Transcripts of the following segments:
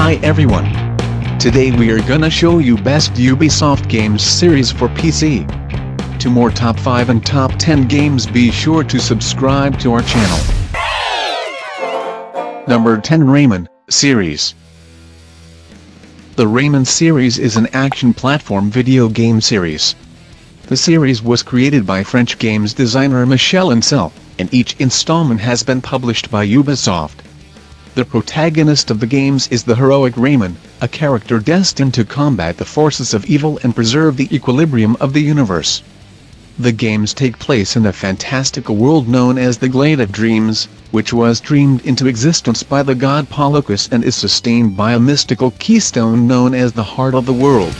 Hi everyone. Today we are gonna show you best Ubisoft games series for PC. To more top 5 and top 10 games, be sure to subscribe to our channel. Number 10, Rayman Series. The Rayman series is an action platform video game series. The series was created by French games designer Michel Ancel, and each installment has been published by Ubisoft. The protagonist of the games is the heroic Rayman, a character destined to combat the forces of evil and preserve the equilibrium of the universe. The games take place in a fantastical world known as the Glade of Dreams, which was dreamed into existence by the god Polycus and is sustained by a mystical keystone known as the Heart of the World.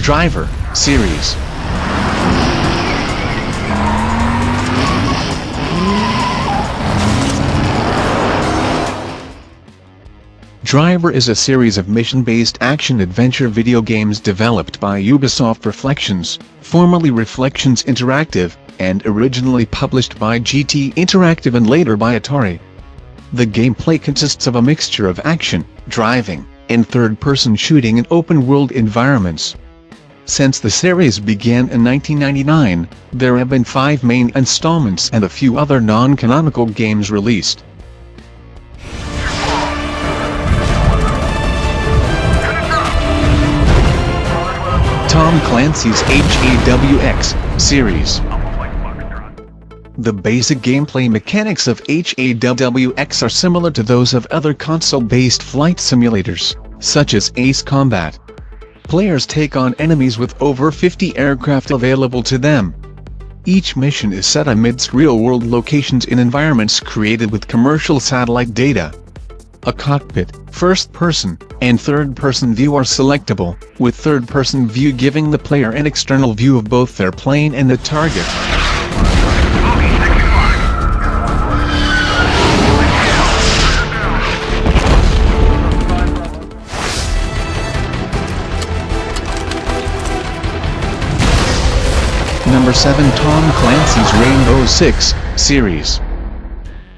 Driver Series. Driver is a series of mission-based action-adventure video games developed by Ubisoft Reflections, formerly Reflections Interactive, and originally published by GT Interactive and later by Atari. The gameplay consists of a mixture of action, driving, and third-person shooting in open-world environments. Since the series began in 1999, there have been 5 main installments and a few other non-canonical games released. Tom Clancy's H.A.W.X. series. The basic gameplay mechanics of H.A.W.X. are similar to those of other console-based flight simulators, such as Ace Combat. Players take on enemies with over 50 aircraft available to them. Each mission is set amidst real-world locations in environments created with commercial satellite data. A cockpit, first-person, and third-person view are selectable, with third-person view giving the player an external view of both their plane and the target. Number 7, Tom Clancy's Rainbow Six series.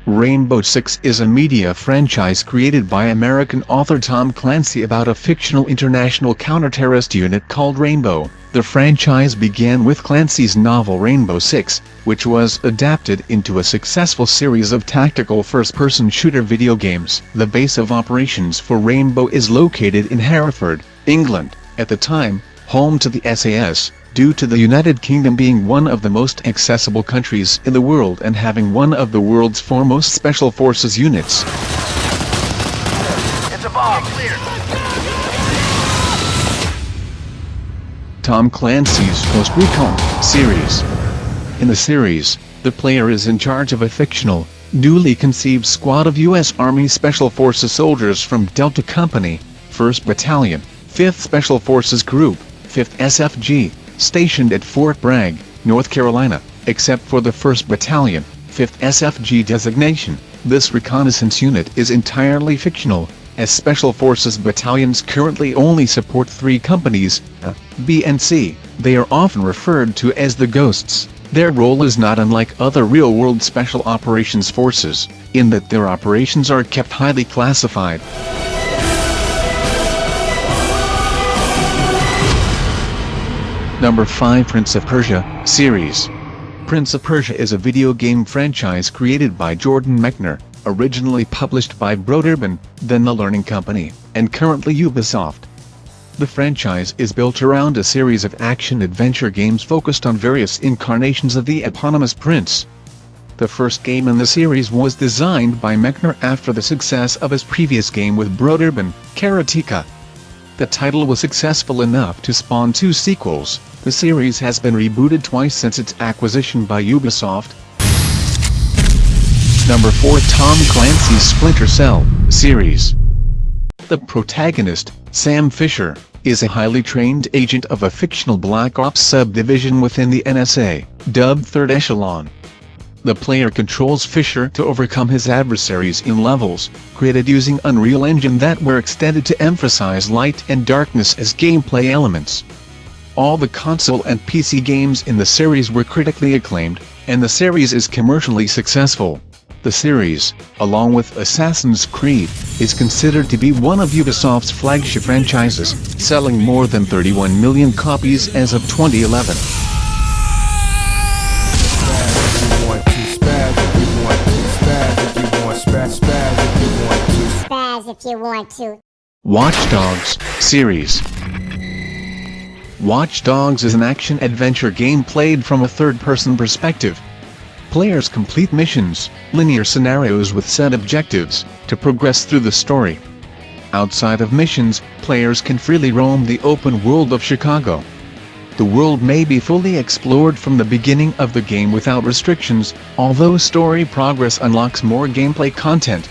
Rainbow Six is a media franchise created by American author Tom Clancy about a fictional international counter-terrorist unit called Rainbow. The franchise began with Clancy's novel Rainbow Six, which was adapted into a successful series of tactical first-person shooter video games. The base of operations for Rainbow is located in Hereford, England, at the time, home to the SAS. Due to the United Kingdom being one of the most accessible countries in the world and having one of the world's foremost special forces units. It's a bomb. Clear. Tom Clancy's Recon series. In the series, the player is in charge of a fictional, newly conceived squad of U.S. Army Special Forces soldiers from Delta Company, 1st Battalion, 5th Special Forces Group, 5th SFG, stationed at Fort Bragg, North Carolina. Except for the 1st Battalion, 5th SFG designation, this reconnaissance unit is entirely fictional, as Special Forces battalions currently only support 3 companies, A, B and C. They are often referred to as the Ghosts. Their role is not unlike other real-world Special Operations Forces, in that their operations are kept highly classified. Number 5, Prince of Persia series. Prince of Persia is a video game franchise created by Jordan Mechner, originally published by Broderban, then The Learning Company, and currently Ubisoft. The franchise is built around a series of action-adventure games focused on various incarnations of the eponymous prince. The first game in the series was designed by Mechner after the success of his previous game with Broderban, Karateka. The title was successful enough to spawn 2 sequels. The series has been rebooted twice since its acquisition by Ubisoft. Number 4, Tom Clancy's Splinter Cell series. The protagonist, Sam Fisher, is a highly trained agent of a fictional Black Ops subdivision within the NSA, dubbed Third Echelon. The player controls Fisher to overcome his adversaries in levels, created using Unreal Engine that were extended to emphasize light and darkness as gameplay elements. All the console and PC games in the series were critically acclaimed, and the series is commercially successful. The series, along with Assassin's Creed, is considered to be one of Ubisoft's flagship franchises, selling more than 31 million copies as of 2011. Watch Dogs Series. Watch Dogs is an action-adventure game played from a third-person perspective. Players complete missions, linear scenarios with set objectives, to progress through the story. Outside of missions, players can freely roam the open world of Chicago. The world may be fully explored from the beginning of the game without restrictions, although story progress unlocks more gameplay content.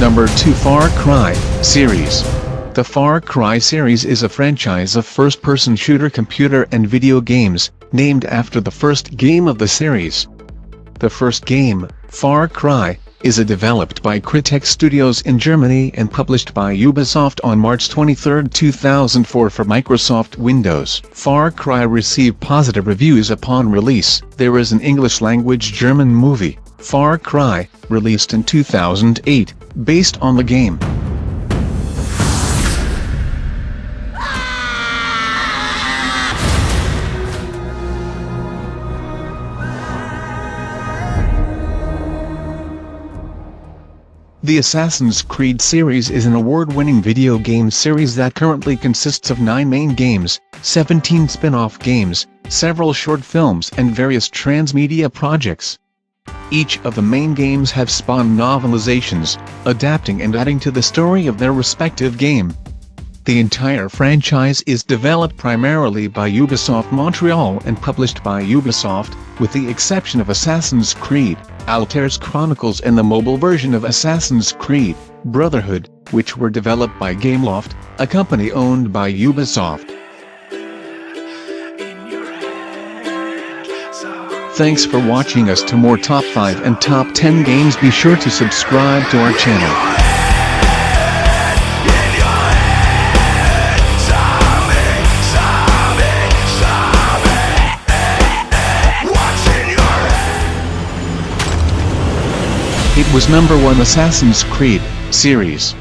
Number 2. Far Cry Series. The Far Cry series is a franchise of first-person shooter computer and video games, named after the first game of the series. The first game, Far Cry, is developed by Crytek Studios in Germany and published by Ubisoft on March 23, 2004 for Microsoft Windows. Far Cry received positive reviews upon release. There is an English-language German movie, Far Cry, released in 2008, based on the game. The Assassin's Creed series is an award-winning video game series that currently consists of 9 main games, 17 spin-off games, several short films and various transmedia projects. Each of the main games have spawned novelizations, adapting and adding to the story of their respective game. The entire franchise is developed primarily by Ubisoft Montreal and published by Ubisoft, with the exception of Assassin's Creed, Altair's Chronicles and the mobile version of Assassin's Creed, Brotherhood, which were developed by Gameloft, a company owned by Ubisoft. Thanks for watching us. To more top 5 and top 10 games, be sure to subscribe to our channel. It was number 1 Assassin's Creed Series.